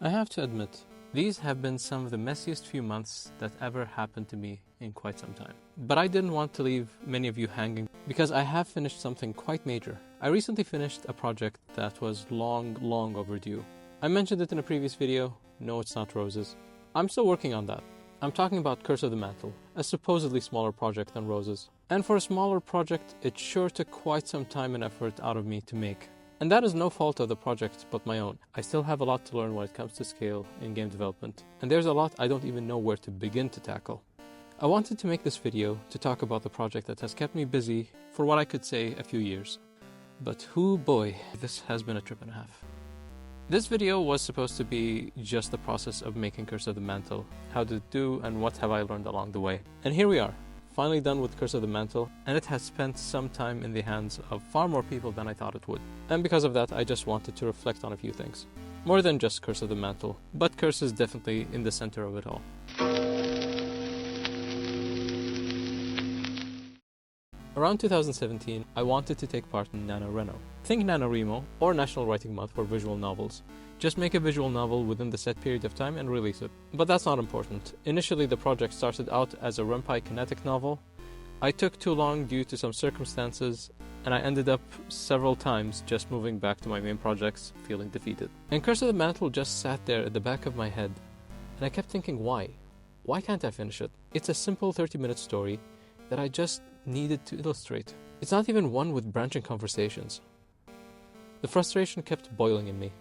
I have to admit, these have been some of the messiest few months that ever happened to me in quite some time. But I didn't want to leave many of you hanging because I have finished something quite major. I recently finished a project that was long overdue. I mentioned it in a previous video. No, it's not Roses. I'm still working on that. I'm talking about Curse of the Mantle, a supposedly smaller project than Roses. And for a smaller project, it sure took quite some time and effort out of me to make. And that is no fault of the project but my own. I still have a lot to learn when it comes to scale in game development. And there's a lot I don't even know where to begin to tackle. I wanted to make this video to talk about the project that has kept me busy for what I could say a few years. But hoo boy, this has been a trip and a half. This video was supposed to be just the process of making Curse of the Mantle, how to do and what have I learned along the way. And here we are, finally done with Curse of the Mantle, and it has spent some time in the hands of far more people than I thought it would. And because of that, I just wanted to reflect on a few things. More than just Curse of the Mantle, but Curse is definitely in the center of it all. Around 2017, I wanted to take part in NaNoWriMo. Think NaNoWriMo or National Writing Month for visual novels. Just make a visual novel within the set period of time and release it. But that's not important. Initially, the project started out as a Ren'Py kinetic novel. I took too long due to some circumstances, and I ended up several times just moving back to my main projects, feeling defeated. And Curse of the Mantle just sat there at the back of my head, and I kept thinking, why? Why can't I finish it? It's a simple 30-minute story that I just needed to illustrate. It's not even one with branching conversations. The frustration kept boiling in me.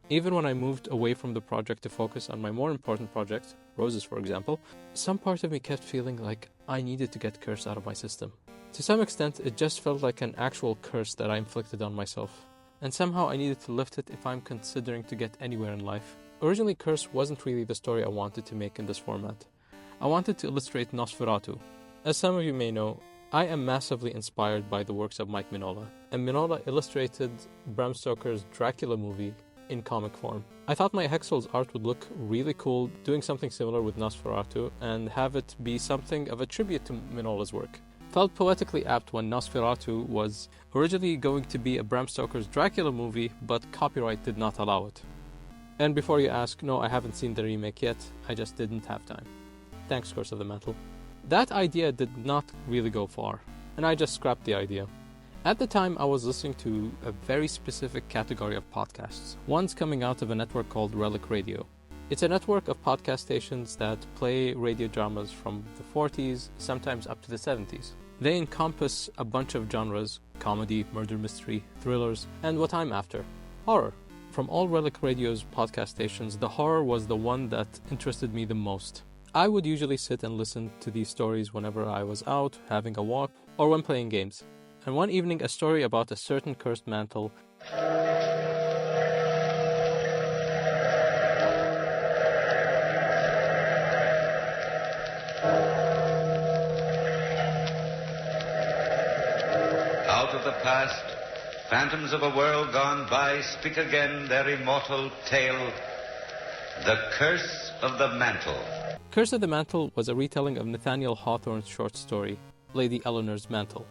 Even when I moved away from the project to focus on my more important project, Roses for example, some part of me kept feeling like I needed to get Curse out of my system. To some extent, it just felt like an actual curse that I inflicted on myself. And somehow I needed to lift it if I'm considering to get anywhere in life. Originally, Curse wasn't really the story I wanted to make in this format. I wanted to illustrate Nosferatu. As some of you may know, I am massively inspired by the works of Mike Mignola, and Mignola illustrated Bram Stoker's Dracula movie in comic form. I thought my Hexel's art would look really cool doing something similar with Nosferatu and have it be something of a tribute to Mignola's work. Felt poetically apt when Nosferatu was originally going to be a Bram Stoker's Dracula movie, but copyright did not allow it. And before you ask, no, I haven't seen the remake yet, I just didn't have time. Thanks, Curse of the Mantle. That idea did not really go far, and I just scrapped the idea. At the time, I was listening to a very specific category of podcasts. One's coming out of a network called Relic Radio. It's a network of podcast stations that play radio dramas from the 40s, sometimes up to the 70s. They encompass a bunch of genres: comedy, murder mystery, thrillers, and what I'm after, horror. From all Relic Radio's podcast stations, the horror was the one that interested me the most. I would usually sit and listen to these stories whenever I was out, having a walk, or when playing games. And one evening, a story about a certain cursed mantle out of the past, phantoms of a world gone by speak again their immortal tale, The Curse of the Mantle. Curse of the Mantle was a retelling of Nathaniel Hawthorne's short story, Lady Eleanor's Mantle.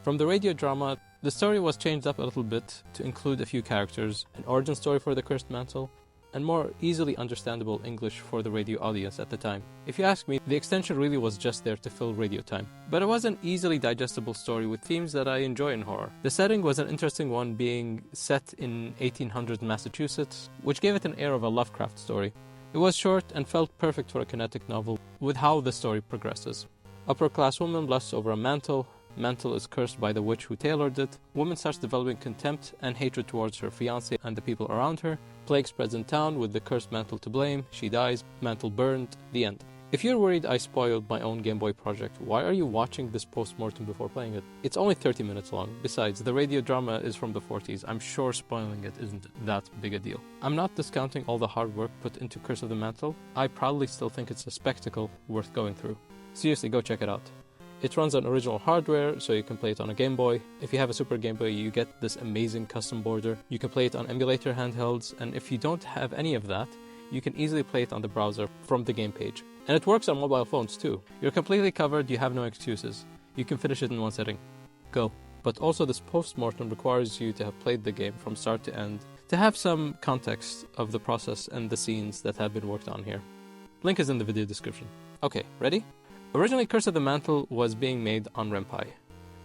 From the radio drama, the story was changed up a little bit to include a few characters, an origin story for the cursed mantle, and more easily understandable English for the radio audience at the time. If you ask me, the extension really was just there to fill radio time. But it was an easily digestible story with themes that I enjoy in horror. The setting was an interesting one, being set in 1800s Massachusetts, which gave it an air of a Lovecraft story. It was short and felt perfect for a kinetic novel with how the story progresses. Upper-class woman lusts over a mantle. Mantle is cursed by the witch who tailored it. Woman starts developing contempt and hatred towards her fiancé and the people around her. Plague spreads in town with the cursed mantle to blame. She dies. Mantle burned. The end. If you're worried I spoiled my own Gameboy project, why are you watching this post-mortem before playing it? It's only 30 minutes long. Besides, the radio drama is from the 40s. I'm sure spoiling it isn't that big a deal. I'm not discounting all the hard work put into Curse of the Mantle. I proudly still think it's a spectacle worth going through. Seriously, go check it out. It runs on original hardware, so you can play it on a Game Boy. If you have a Super Game Boy, you get this amazing custom border. You can play it on emulator handhelds, and if you don't have any of that, you can easily play it on the browser from the game page. And it works on mobile phones too. You're completely covered, you have no excuses. You can finish it in one sitting. Go. But also this post-mortem requires you to have played the game from start to end to have some context of the process and the scenes that have been worked on here. Link is in the video description. Okay, ready? Originally, Curse of the Mantle was being made on Ren'Py.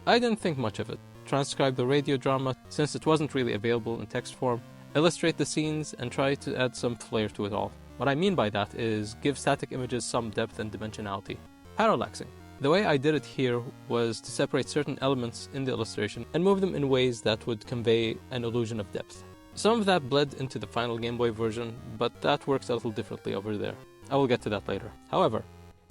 I didn't think much of it. Transcribe the radio drama since it wasn't really available in text form, illustrate the scenes, and try to add some flair to it all. What I mean by that is give static images some depth and dimensionality. Parallaxing. The way I did it here was to separate certain elements in the illustration and move them in ways that would convey an illusion of depth. Some of that bled into the final Gameboy version, but that works a little differently over there. I will get to that later. However,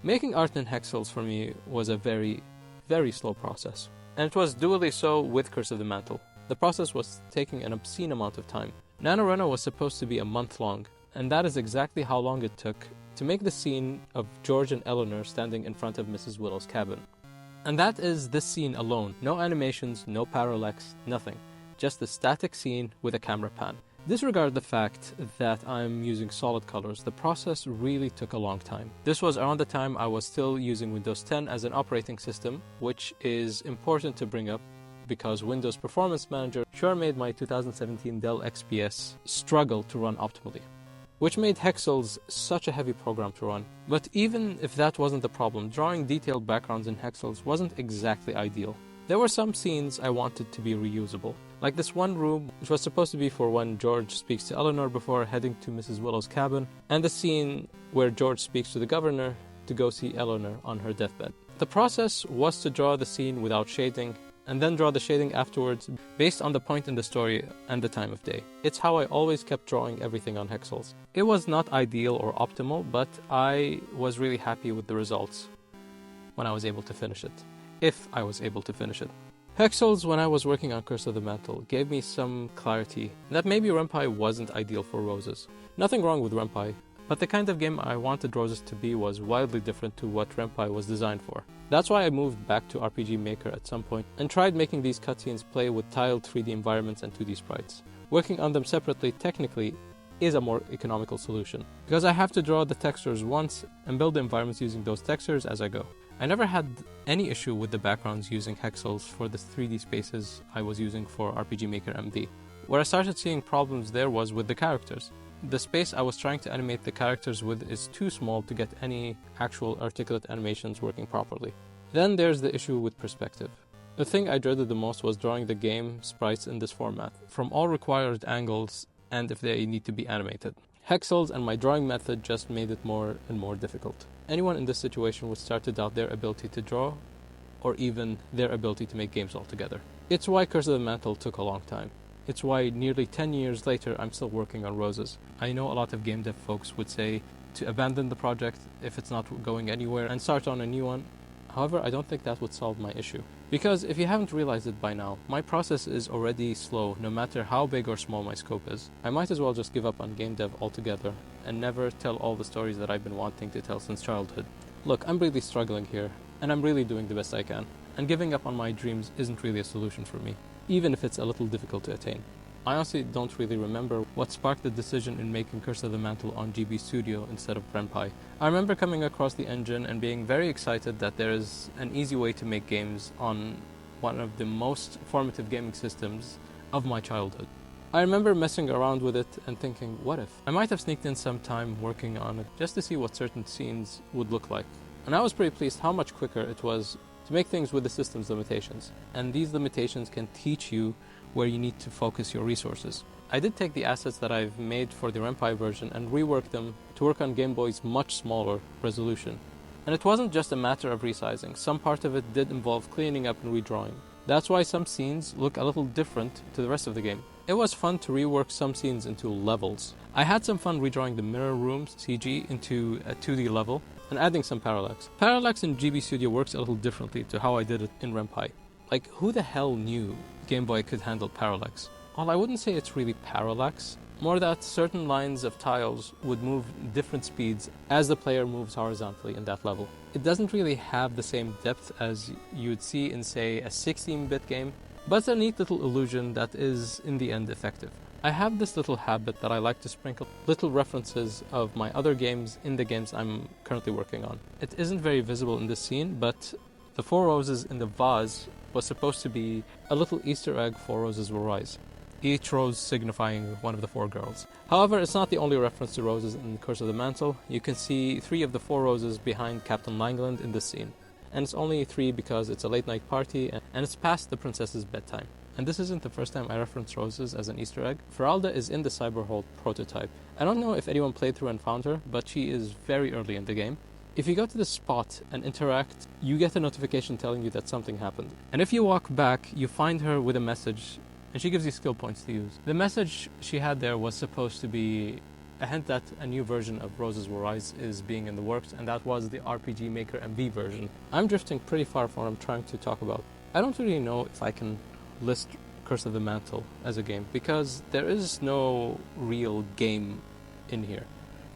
making art in hexels for me was a very, very slow process. And it was dually so with Curse of the Mantle. The process was taking an obscene amount of time. NaNoWriMo was supposed to be a month long, and that is exactly how long it took to make the scene of George and Eleanor standing in front of Mrs. Willow's cabin. And that is this scene alone. No animations, no parallax, nothing. Just a static scene with a camera pan. Disregard the fact that I'm using solid colors. The process really took a long time. This was around the time I was still using Windows 10 as an operating system, which is important to bring up because Windows Performance Manager sure made my 2017 Dell XPS struggle to run optimally, which made hexels such a heavy program to run. But even if that wasn't the problem, drawing detailed backgrounds in hexels wasn't exactly ideal. There were some scenes I wanted to be reusable, like this one room, which was supposed to be for when George speaks to Eleanor before heading to Mrs. Willow's cabin, and the scene where George speaks to the governor to go see Eleanor on her deathbed. The process was to draw the scene without shading, and then draw the shading afterwards based on the point in the story and the time of day. It's how I always kept drawing everything on hexels. It was not ideal or optimal, but I was really happy with the results when I was able to finish it. If I was able to finish it. Hexels, when I was working on Curse of the Mantle, gave me some clarity that maybe Ren'Py wasn't ideal for Roses. Nothing wrong with Ren'Py, but the kind of game I wanted Roses to be was wildly different to what Ren'Py was designed for. That's why I moved back to RPG Maker at some point and tried making these cutscenes play with tiled 3D environments and 2D sprites. Working on them separately technically is a more economical solution, because I have to draw the textures once and build the environments using those textures as I go. I never had any issue with the backgrounds using hexels for the 3D spaces I was using for RPG Maker MD. Where I started seeing problems there was with the characters. The space I was trying to animate the characters with is too small to get any actual articulate animations working properly. Then there's the issue with perspective. The thing I dreaded the most was drawing the game sprites in this format, from all required angles and if they need to be animated. Hexels and my drawing method just made it more and more difficult. Anyone in this situation would start to doubt their ability to draw, or even their ability to make games altogether. It's why Curse of the Mantle took a long time. It's why nearly 10 years later I'm still working on Roses. I know a lot of game dev folks would say to abandon the project if it's not going anywhere and start on a new one. However, I don't think that would solve my issue. Because if you haven't realized it by now, my process is already slow no matter how big or small my scope is. I might as well just give up on game dev altogether and never tell all the stories that I've been wanting to tell since childhood. Look, I'm really struggling here, and I'm really doing the best I can. And giving up on my dreams isn't really a solution for me, even if it's a little difficult to attain. I honestly don't really remember what sparked the decision in making Curse of the Mantle on GB Studio instead of Ren'Py. I remember coming across the engine and being very excited that there is an easy way to make games on one of the most formative gaming systems of my childhood. I remember messing around with it and thinking, what if? I might have sneaked in some time working on it just to see what certain scenes would look like. And I was pretty pleased how much quicker it was to make things with the system's limitations. And these limitations can teach you where you need to focus your resources. I did take the assets that I've made for the Ren'Py version and rework them to work on Gameboy's much smaller resolution. And it wasn't just a matter of resizing. Some part of it did involve cleaning up and redrawing. That's why some scenes look a little different to the rest of the game. It was fun to rework some scenes into levels. I had some fun redrawing the mirror rooms CG into a 2D level and adding some parallax. Parallax in GB Studio works a little differently to how I did it in Ren'Py. Like, who the hell knew Gameboy could handle parallax? Well, I wouldn't say it's really parallax, more that certain lines of tiles would move different speeds as the player moves horizontally in that level. It doesn't really have the same depth as you'd see in, say, a 16-bit game, but it's a neat little illusion that is, in the end, effective. I have this little habit that I like to sprinkle little references of my other games in the games I'm currently working on. It isn't very visible in this scene, but the 4 roses in the vase was supposed to be a little Easter egg for Roses Will Rise. each rose signifying one of the 4 girls. However, it's not the only reference to roses in Curse of the Mantle. You can see 3 of the 4 roses behind Captain Langland in this scene. And it's only 3 because it's a late night party and it's past the princess's bedtime. And this isn't the first time I reference roses as an Easter egg. Feralda is in the Cyberhold prototype. I don't know if anyone played through and found her, but she is very early in the game. If you go to the spot and interact, you get a notification telling you that something happened. And if you walk back, you find her with a message, and she gives you skill points to use. The message she had there was supposed to be a hint that a new version of Roses Will Rise is being in the works, and that was the RPG Maker MV version. I'm drifting pretty far from what I'm trying to talk about. I don't really know if I can list Curse of the Mantle as a game, because there is no real game in here.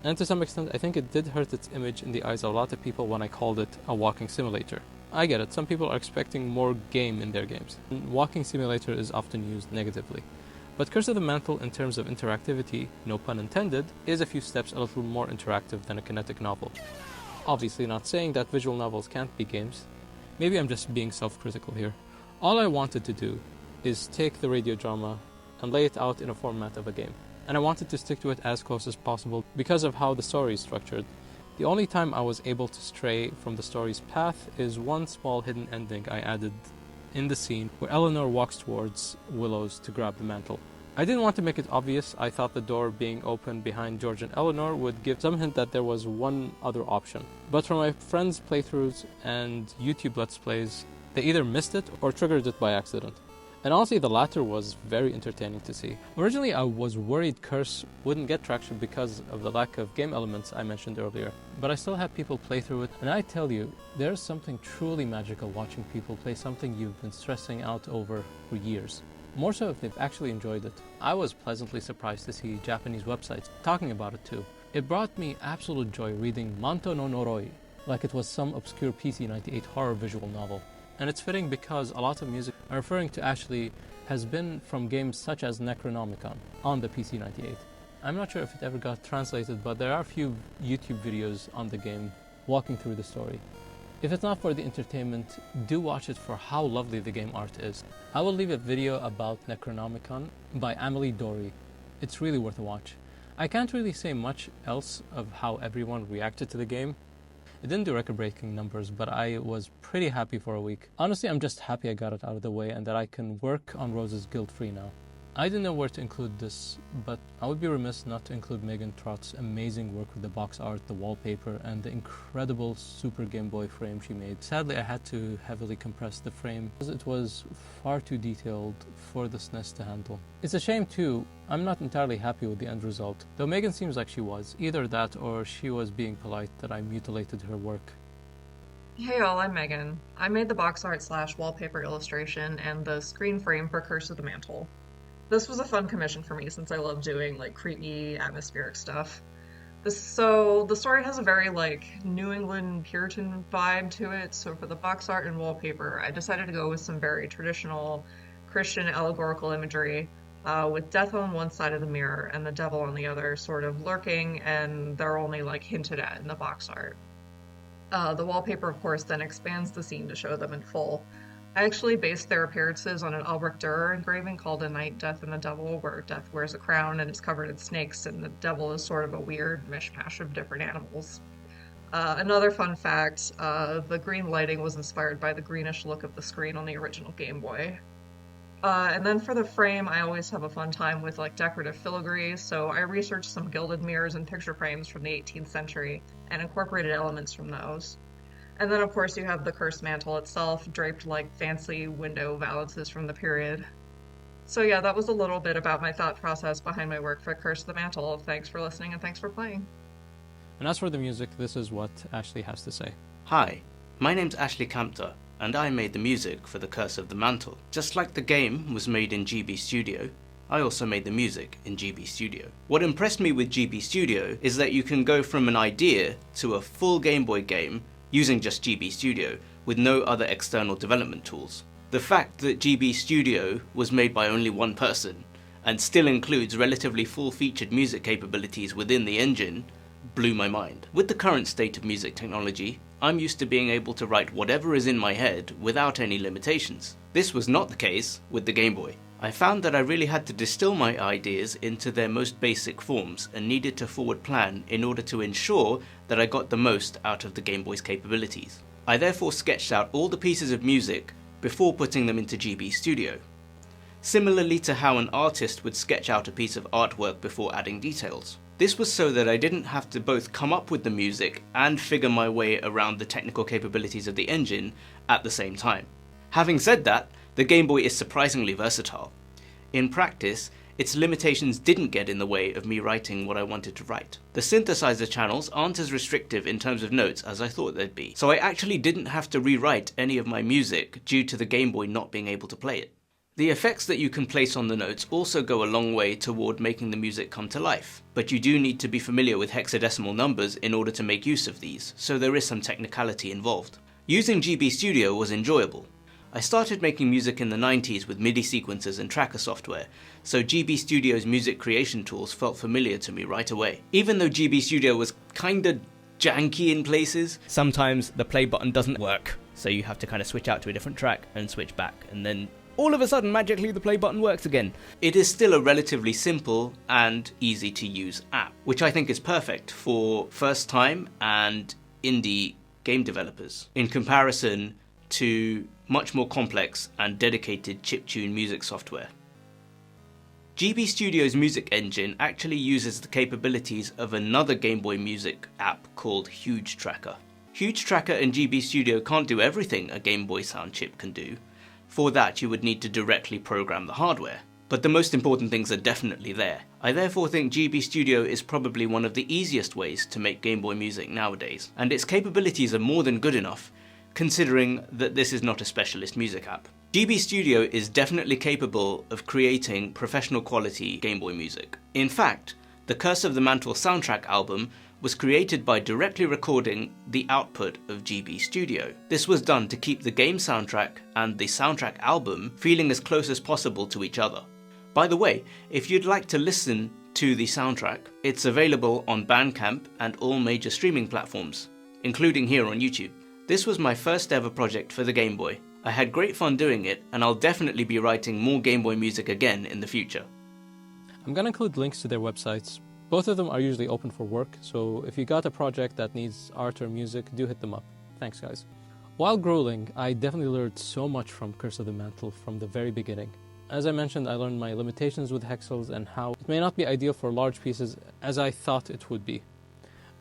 And to some extent, I think it did hurt its image in the eyes of a lot of people when I called it a walking simulator. I get it, some people are expecting more game in their games. Walking simulator is often used negatively. But Curse of the Mantle, in terms of interactivity, no pun intended, is a few steps a little more interactive than a kinetic novel. Obviously not saying that visual novels can't be games. Maybe I'm just being self-critical here. All I wanted to do is take the radio drama and lay it out in a format of a game. And I wanted to stick to it as close as possible because of how the story is structured. The only time I was able to stray from the story's path is one small hidden ending I added in the scene where Eleanor walks towards Willows to grab the mantle. I didn't want to make it obvious. I thought the door being open behind George and Eleanor would give some hint that there was one other option. But from my friends' playthroughs and YouTube Let's Plays, they either missed it or triggered it by accident. And honestly, the latter was very entertaining to see. Originally, I was worried Curse wouldn't get traction because of the lack of game elements I mentioned earlier. But I still had people play through it, and I tell you, there's something truly magical watching people play something you've been stressing out over for years. More so if they've actually enjoyed it. I was pleasantly surprised to see Japanese websites talking about it too. It brought me absolute joy reading Manto no Noroi, like it was some obscure PC-98 horror visual novel. And it's fitting because a lot of music I'm referring to actually has been from games such as Necronomicon on the PC-98. I'm not sure if it ever got translated, but there are a few YouTube videos on the game walking through the story. If it's not for the entertainment, do watch it for how lovely the game art is. I will leave a video about Necronomicon by Amelie Dory. It's really worth a watch. I can't really say much else of how everyone reacted to the game. It didn't do record-breaking numbers, but I was pretty happy for a week. Honestly, I'm just happy I got it out of the way and that I can work on Roses guilt-free now. I didn't know where to include this, but I would be remiss not to include Meagan Trott's amazing work with the box art, the wallpaper, and the incredible Super Gameboy frame she made. Sadly, I had to heavily compress the frame because it was far too detailed for the SNES to handle. It's a shame too, I'm not entirely happy with the end result, though Meagan seems like she was. Either that or she was being polite that I mutilated her work. Hey y'all, I'm Meagan. I made the box art / wallpaper illustration and the screen frame for Curse of the Mantle. This was a fun commission for me since I love doing like creepy, atmospheric stuff. So the story has a very like New England Puritan vibe to it, so for the box art and wallpaper I decided to go with some very traditional Christian allegorical imagery with death on one side of the mirror and the devil on the other sort of lurking, and they're only like hinted at in the box art. The wallpaper of course then expands the scene to show them in full. I actually based their appearances on an Albrecht Dürer engraving called A Night, Death, and the Devil, where Death wears a crown and is covered in snakes, and the devil is sort of a weird mishmash of different animals. Another fun fact, the green lighting was inspired by the greenish look of the screen on the original Game Boy. And then for the frame, I always have a fun time with like decorative filigree, so I researched some gilded mirrors and picture frames from the 18th century and incorporated elements from those. And then, of course, you have the cursed mantle itself, draped like fancy window valances from the period. So yeah, that was a little bit about my thought process behind my work for Curse of the Mantle. Thanks for listening and thanks for playing. And as for the music, this is what Ashley has to say. Hi, my name's Ashley Kampta, and I made the music for the Curse of the Mantle. Just like the game was made in GB Studio, I also made the music in GB Studio. What impressed me with GB Studio is that you can go from an idea to a full Game Boy game using just GB Studio, with no other external development tools. The fact that GB Studio was made by only one person, and still includes relatively full-featured music capabilities within the engine, blew my mind. With the current state of music technology, I'm used to being able to write whatever is in my head without any limitations. This was not the case with the Game Boy. I found that I really had to distill my ideas into their most basic forms and needed to forward plan in order to ensure that I got the most out of the Game Boy's capabilities. I therefore sketched out all the pieces of music before putting them into GB Studio. Similarly to how an artist would sketch out a piece of artwork before adding details. This was so that I didn't have to both come up with the music and figure my way around the technical capabilities of the engine at the same time. Having said that, the Game Boy is surprisingly versatile. In practice, its limitations didn't get in the way of me writing what I wanted to write. The synthesizer channels aren't as restrictive in terms of notes as I thought they'd be, so I actually didn't have to rewrite any of my music due to the Game Boy not being able to play it. The effects that you can place on the notes also go a long way toward making the music come to life, but you do need to be familiar with hexadecimal numbers in order to make use of these, so there is some technicality involved. Using GB Studio was enjoyable. I started making music in the 90s with MIDI sequencers and tracker software, so GB Studio's music creation tools felt familiar to me right away. Even though GB Studio was kinda janky in places, sometimes the play button doesn't work, so you have to kind of switch out to a different track and switch back, and then all of a sudden, magically, the play button works again. It is still a relatively simple and easy to use app, which I think is perfect for first time and indie game developers, in comparison to much more complex and dedicated chiptune music software. GB Studio's music engine actually uses the capabilities of another Game Boy music app called Huge Tracker. Huge Tracker and GB Studio can't do everything a Game Boy sound chip can do. For that, you would need to directly program the hardware. But the most important things are definitely there. I therefore think GB Studio is probably one of the easiest ways to make Game Boy music nowadays, and its capabilities are more than good enough, considering that this is not a specialist music app. GB Studio is definitely capable of creating professional quality Game Boy music. In fact, the Curse of the Mantle soundtrack album was created by directly recording the output of GB Studio. This was done to keep the game soundtrack and the soundtrack album feeling as close as possible to each other. By the way, if you'd like to listen to the soundtrack, it's available on Bandcamp and all major streaming platforms, including here on YouTube. This was my first ever project for the Game Boy. I had great fun doing it, and I'll definitely be writing more Game Boy music again in the future. I'm gonna include links to their websites. Both of them are usually open for work, so if you got a project that needs art or music, do hit them up. Thanks, guys. While grueling, I definitely learned so much from Curse of the Mantle from the very beginning. As I mentioned, I learned my limitations with hexels and how it may not be ideal for large pieces as I thought it would be.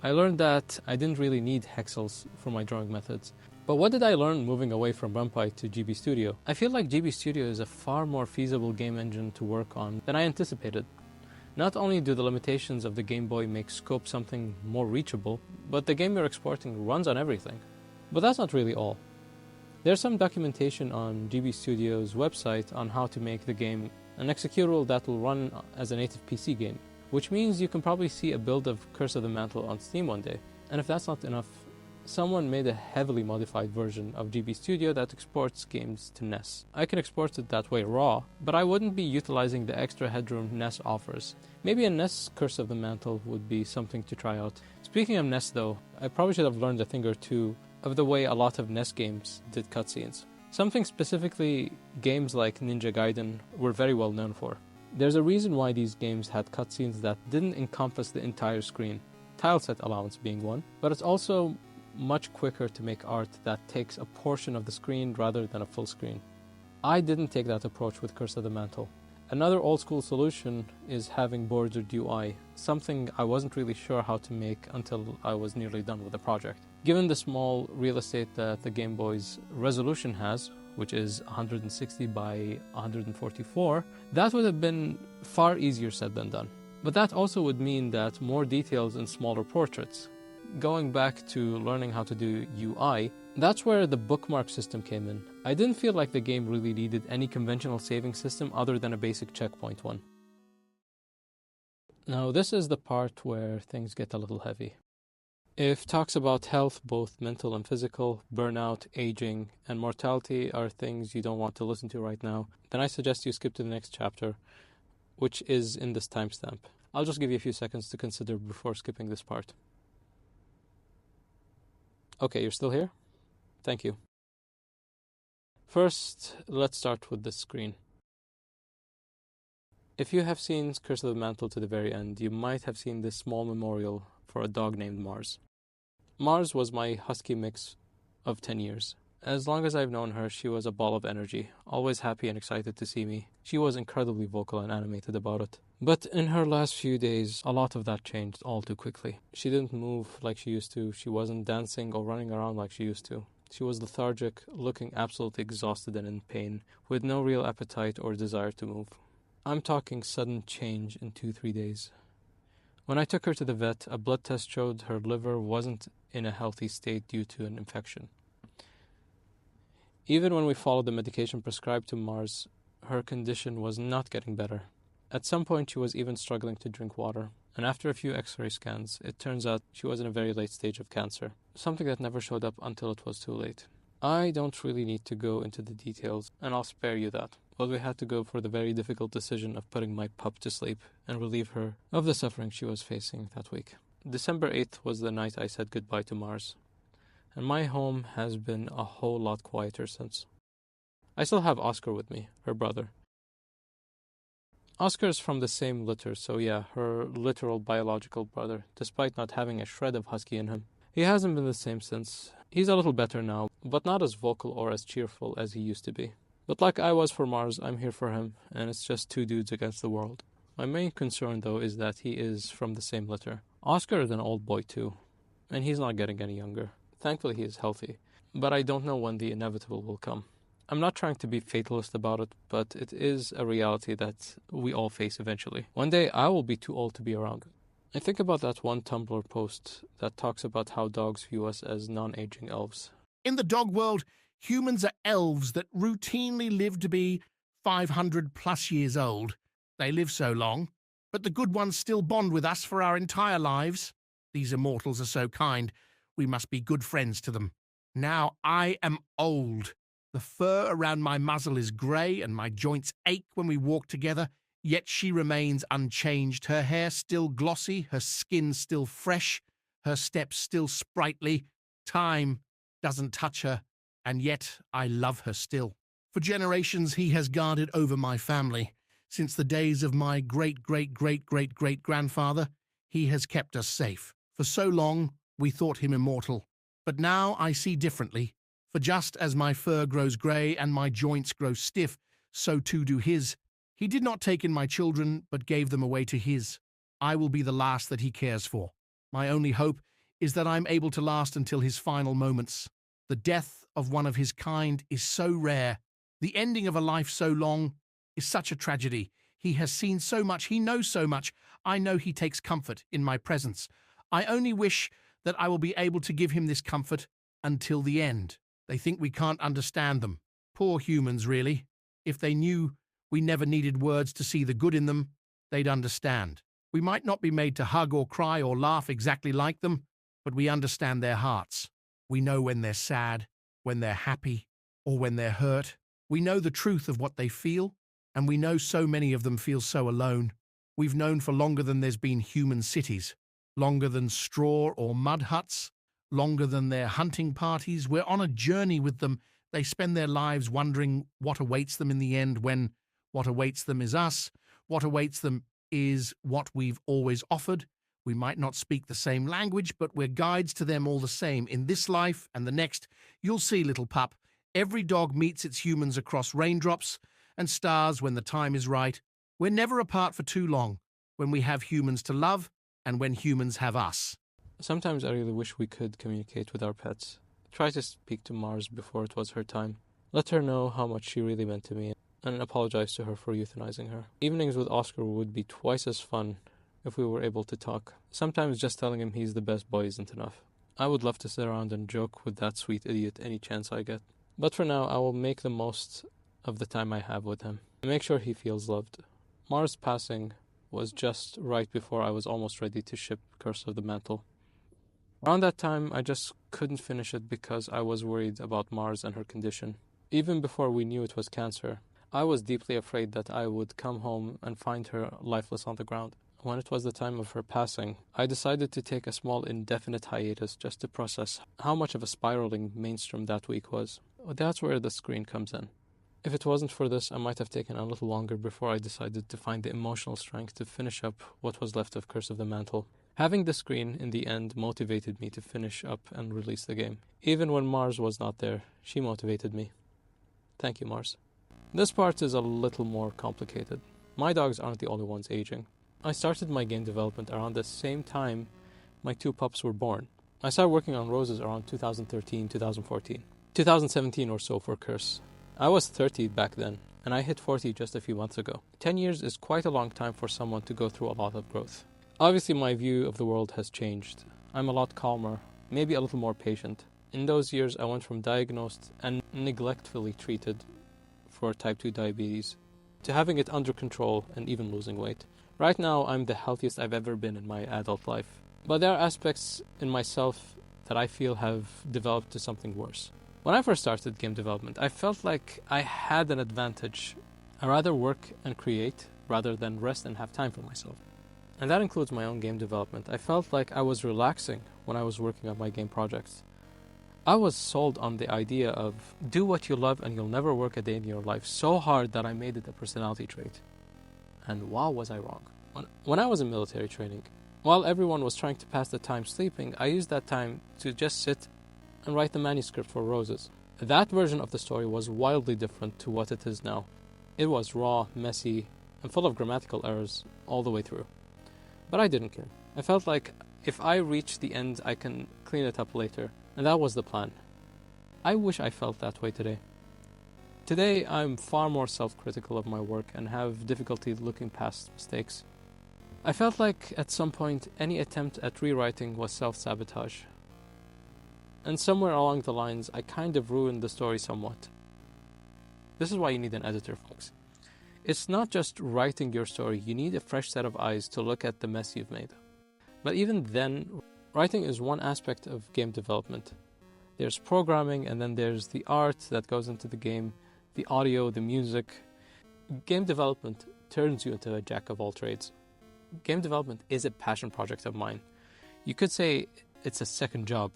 I learned that I didn't really need hexels for my drawing methods. But what did I learn moving away from bumpy to GB Studio? I feel like GB Studio is a far more feasible game engine to work on than I anticipated. Not only do the limitations of the Game Boy make scope something more reachable, but the game you're exporting runs on everything. But that's not really all. There's some documentation on GB Studio's website on how to make the game an executable that will run as a native PC game, which means you can probably see a build of Curse of the Mantle on Steam one day. And if that's not enough, someone made a heavily modified version of GB Studio that exports games to NES. I can export it that way raw, but I wouldn't be utilizing the extra headroom NES offers. Maybe a NES Curse of the Mantle would be something to try out. Speaking of NES though, I probably should have learned a thing or two of the way a lot of NES games did cutscenes. Something specifically games like Ninja Gaiden were very well known for. There's a reason why these games had cutscenes that didn't encompass the entire screen, tileset allowance being one, but it's also much quicker to make art that takes a portion of the screen rather than a full screen. I didn't take that approach with Curse of the Mantle. Another old school solution is having bordered UI, something I wasn't really sure how to make until I was nearly done with the project. Given the small real estate that the Game Boy's resolution has, which is 160 by 144, that would have been far easier said than done. But that also would mean that more details and smaller portraits. Going back to learning how to do UI, that's where the bookmark system came in. I didn't feel like the game really needed any conventional saving system other than a basic checkpoint one. Now this is the part where things get a little heavy. If talks about health, both mental and physical, burnout, aging, and mortality are things you don't want to listen to right now, then I suggest you skip to the next chapter, which is in this timestamp. I'll just give you a few seconds to consider before skipping this part. Okay, you're still here? Thank you. First, let's start with this screen. If you have seen Curse of the Mantle to the very end, you might have seen this small memorial for a dog named Mars. Mars was my husky mix of 10 years. As long as I've known her, she was a ball of energy, always happy and excited to see me. She was incredibly vocal and animated about it. But in her last few days, a lot of that changed all too quickly. She didn't move like she used to. She wasn't dancing or running around like she used to. She was lethargic, looking absolutely exhausted and in pain, with no real appetite or desire to move. I'm talking sudden change in 2-3 days. When I took her to the vet, a blood test showed her liver wasn't in a healthy state due to an infection. Even when we followed the medication prescribed to Mars, her condition was not getting better. At some point, she was even struggling to drink water. And after a few x-ray scans, it turns out she was in a very late stage of cancer, something that never showed up until it was too late. I don't really need to go into the details, and I'll spare you that. But we had to go for the very difficult decision of putting my pup to sleep and relieve her of the suffering she was facing that week. December 8th was the night I said goodbye to Mars, and my home has been a whole lot quieter since. I still have Oscar with me, her brother. Oscar's from the same litter, so yeah, her literal biological brother, despite not having a shred of husky in him. He hasn't been the same since. He's a little better now, but not as vocal or as cheerful as he used to be. But like I was for Mars, I'm here for him, and it's just two dudes against the world. My main concern, though, is that he is from the same litter. Oscar is an old boy, too, and he's not getting any younger. Thankfully, he is healthy, but I don't know when the inevitable will come. I'm not trying to be fatalist about it, but it is a reality that we all face eventually. One day, I will be too old to be around. I think about that one Tumblr post that talks about how dogs view us as non-aging elves. In the dog world, humans are elves that routinely live to be 500 plus years old. They live so long, but the good ones still bond with us for our entire lives. These immortals are so kind. We must be good friends to them. Now I am old. The fur around my muzzle is grey and my joints ache when we walk together, yet she remains unchanged, her hair still glossy, her skin still fresh, her steps still sprightly. Time doesn't touch her, and yet I love her still. For generations he has guarded over my family. Since the days of my great-great-great-great-great-grandfather, he has kept us safe. For so long, we thought him immortal. But now I see differently. For just as my fur grows grey and my joints grow stiff, so too do his. He did not take in my children, but gave them away to his. I will be the last that he cares for. My only hope is that I'm able to last until his final moments. The death of one of his kind is so rare. The ending of a life so long is such a tragedy. He has seen so much, he knows so much. I know he takes comfort in my presence. I only wish that I will be able to give him this comfort until the end. They think we can't understand them. Poor humans, really. If they knew we never needed words to see the good in them, they'd understand. We might not be made to hug or cry or laugh exactly like them, but we understand their hearts. We know when they're sad, when they're happy, or when they're hurt. We know the truth of what they feel, and we know so many of them feel so alone. We've known for longer than there's been human cities, longer than straw or mud huts, longer than their hunting parties. We're on a journey with them. They spend their lives wondering what awaits them in the end, when what awaits them is us. What awaits them is what we've always offered. We might not speak the same language, but we're guides to them all the same. In this life and the next, you'll see, little pup, every dog meets its humans across raindrops and stars when the time is right. We're never apart for too long, when we have humans to love and when humans have us. Sometimes I really wish we could communicate with our pets. Try to speak to Mars before it was her time. Let her know how much she really meant to me, and apologize to her for euthanizing her. Evenings with Oscar would be twice as fun if we were able to talk. Sometimes just telling him he's the best boy isn't enough. I would love to sit around and joke with that sweet idiot any chance I get. But for now, I will make the most of the time I have with him, and make sure he feels loved. Mars' passing was just right before I was almost ready to ship Curse of the Mantle. Around that time, I just couldn't finish it because I was worried about Mars and her condition. Even before we knew it was cancer, I was deeply afraid that I would come home and find her lifeless on the ground. When it was the time of her passing, I decided to take a small indefinite hiatus just to process how much of a spiraling mainstream that week was. That's where the screen comes in. If it wasn't for this, I might have taken a little longer before I decided to find the emotional strength to finish up what was left of Curse of the Mantle. Having the screen in the end motivated me to finish up and release the game. Even when Mars was not there, she motivated me. Thank you, Mars. This part is a little more complicated. My dogs aren't the only ones aging. I started my game development around the same time my 2 pups were born. I started working on Roses around 2013, 2014. 2017 or so for Curse. I was 30 back then, and I hit 40 just a few months ago. 10 years is quite a long time for someone to go through a lot of growth. Obviously, my view of the world has changed. I'm a lot calmer, maybe a little more patient. In those years, I went from diagnosed and neglectfully treated for type 2 diabetes to having it under control and even losing weight. Right now, I'm the healthiest I've ever been in my adult life. But there are aspects in myself that I feel have developed to something worse. When I first started game development, I felt like I had an advantage. I rather work and create rather than rest and have time for myself. And that includes my own game development. I felt like I was relaxing when I was working on my game projects. I was sold on the idea of do what you love and you'll never work a day in your life so hard that I made it a personality trait. And wow, was I wrong. When I was in military training, while everyone was trying to pass the time sleeping, I used that time to just sit and write the manuscript for Roses. That version of the story was wildly different to what it is now. It was raw, messy, and full of grammatical errors all the way through. But I didn't care. I felt like if I reach the end, I can clean it up later. And that was the plan. I wish I felt that way today. Today, I'm far more self-critical of my work and have difficulty looking past mistakes. I felt like at some point, any attempt at rewriting was self-sabotage. And somewhere along the lines, I kind of ruined the story somewhat. This is why you need an editor, folks. It's not just writing your story, you need a fresh set of eyes to look at the mess you've made. But even then, writing is one aspect of game development. There's programming, and then there's the art that goes into the game, the audio, the music. Game development turns you into a jack of all trades. Game development is a passion project of mine. You could say it's a second job.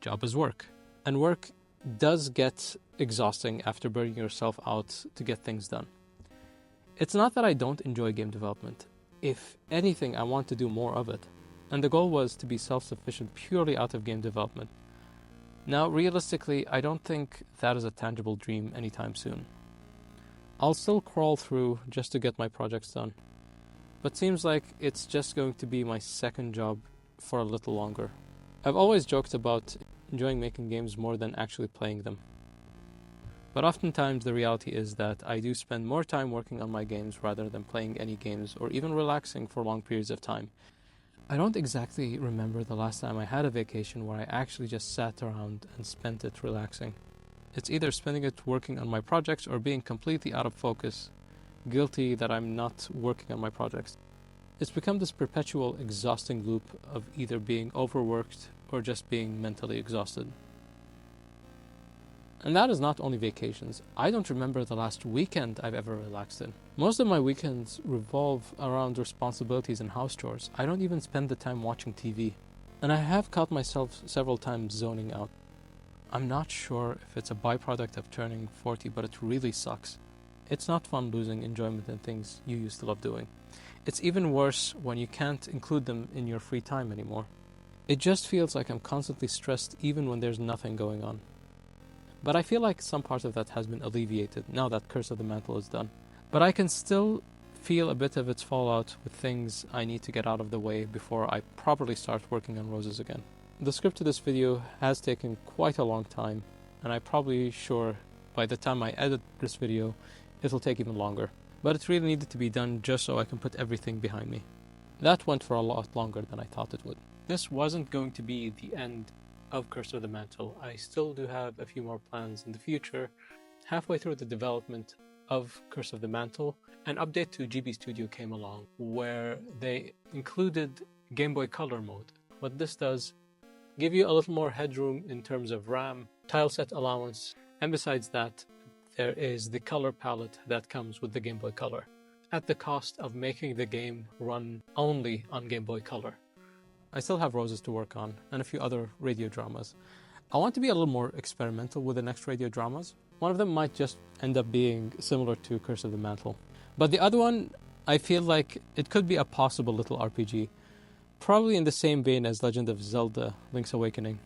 Job is work. And work does get exhausting after burning yourself out to get things done. It's not that I don't enjoy game development. If anything, I want to do more of it. And the goal was to be self-sufficient purely out of game development. Now, realistically, I don't think that is a tangible dream anytime soon. I'll still crawl through just to get my projects done. But seems like it's just going to be my second job for a little longer. I've always joked about enjoying making games more than actually playing them. But oftentimes the reality is that I do spend more time working on my games rather than playing any games or even relaxing for long periods of time. I don't exactly remember the last time I had a vacation where I actually just sat around and spent it relaxing. It's either spending it working on my projects or being completely out of focus, guilty that I'm not working on my projects. It's become this perpetual exhausting loop of either being overworked or just being mentally exhausted. And that is not only vacations. I don't remember the last weekend I've ever relaxed in. Most of my weekends revolve around responsibilities and house chores. I don't even spend the time watching TV. And I have caught myself several times zoning out. I'm not sure if it's a byproduct of turning 40, but it really sucks. It's not fun losing enjoyment in things you used to love doing. It's even worse when you can't include them in your free time anymore. It just feels like I'm constantly stressed even when there's nothing going on. But I feel like some part of that has been alleviated now that Curse of the Mantle is done. But I can still feel a bit of its fallout with things I need to get out of the way before I properly start working on Roses again. The script to this video has taken quite a long time, and I'm probably sure by the time I edit this video, it'll take even longer. But it really needed to be done just so I can put everything behind me. That went for a lot longer than I thought it would. This wasn't going to be the end of Curse of the Mantle. I still do have a few more plans in the future. Halfway through the development of Curse of the Mantle, an update to GB Studio came along where they included Gameboy Color mode. What this does, give you a little more headroom in terms of RAM, tileset allowance, and besides that, there is the color palette that comes with the Game Boy Color, at the cost of making the game run only on Game Boy Color. I still have Roses to work on, and a few other radio dramas. I want to be a little more experimental with the next radio dramas. One of them might just end up being similar to Curse of the Mantle. But the other one, I feel like it could be a possible little RPG. Probably in the same vein as Legend of Zelda Link's Awakening.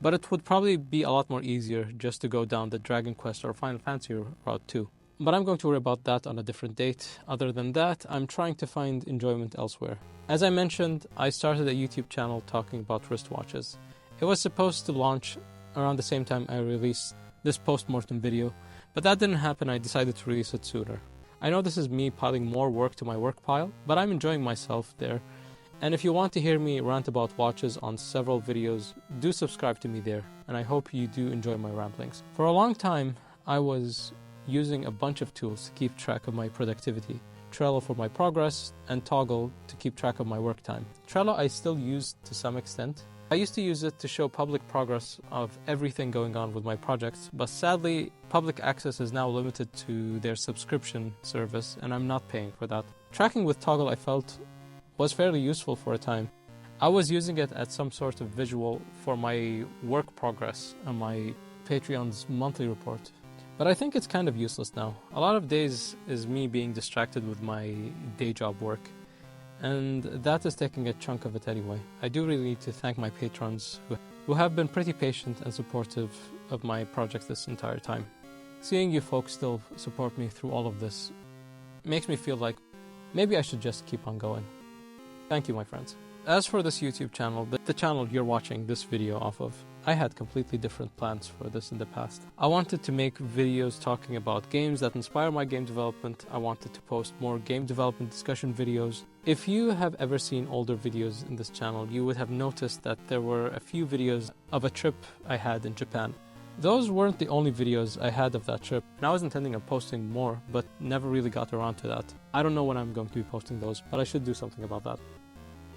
But it would probably be a lot more easier just to go down the Dragon Quest or Final Fantasy route too. But I'm going to worry about that on a different date. Other than that, I'm trying to find enjoyment elsewhere. As I mentioned, I started a YouTube channel talking about wristwatches. It was supposed to launch around the same time I released this post-mortem video, but that didn't happen. I decided to release it sooner. I know this is me piling more work to my work pile, but I'm enjoying myself there. And if you want to hear me rant about watches on several videos, do subscribe to me there, and I hope you do enjoy my ramblings. For a long time, I was using a bunch of tools to keep track of my productivity. Trello for my progress, and Toggle to keep track of my work time. Trello I still use to some extent. I used to use it to show public progress of everything going on with my projects, but sadly, public access is now limited to their subscription service, and I'm not paying for that. Tracking with Toggle I felt was fairly useful for a time. I was using it as some sort of visual for my work progress and my Patreon's monthly report. But I think it's kind of useless now. A lot of days is me being distracted with my day job work, and that is taking a chunk of it anyway. I do really need to thank my patrons who have been pretty patient and supportive of my project this entire time. Seeing you folks still support me through all of this makes me feel like maybe I should just keep on going. Thank you, my friends. As for this YouTube channel, the channel you're watching this video off of, I had completely different plans for this in the past. I wanted to make videos talking about games that inspire my game development. I wanted to post more game development discussion videos. If you have ever seen older videos in this channel, you would have noticed that there were a few videos of a trip I had in Japan. Those weren't the only videos I had of that trip, and I was intending on posting more, but never really got around to that. I don't know when I'm going to be posting those, but I should do something about that.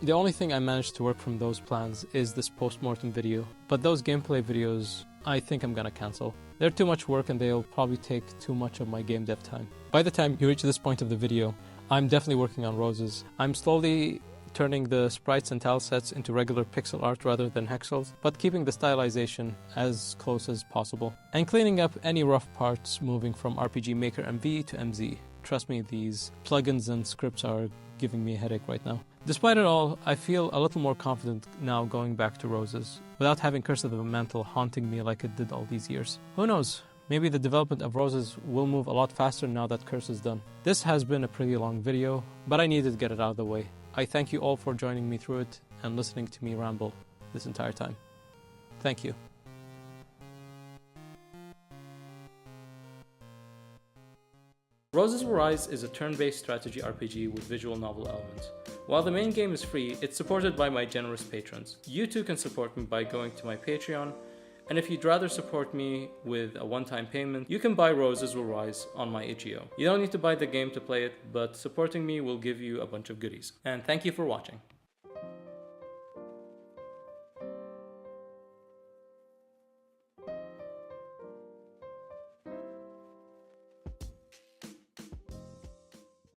The only thing I managed to work from those plans is this post-mortem video, but those gameplay videos I think I'm gonna cancel. They're too much work and they'll probably take too much of my game dev time. By the time you reach this point of the video, I'm definitely working on roses. I'm slowly turning the sprites and tile sets into regular pixel art rather than hexels, but keeping the stylization as close as possible. And cleaning up any rough parts moving from RPG Maker MV to MZ. Trust me, these plugins and scripts are giving me a headache right now. Despite it all, I feel a little more confident now going back to roses, without having Curse of the Mantle haunting me like it did all these years. Who knows? Maybe the development of roses will move a lot faster now that Curse is done. This has been a pretty long video, but I needed to get it out of the way. I thank you all for joining me through it and listening to me ramble this entire time. Thank you. Roses Will Rise is a turn-based strategy RPG with visual novel elements. While the main game is free, it's supported by my generous patrons. You too can support me by going to my Patreon, and if you'd rather support me with a one-time payment, you can buy Roses Will Rise on my itch.io. You don't need to buy the game to play it, but supporting me will give you a bunch of goodies. And thank you for watching.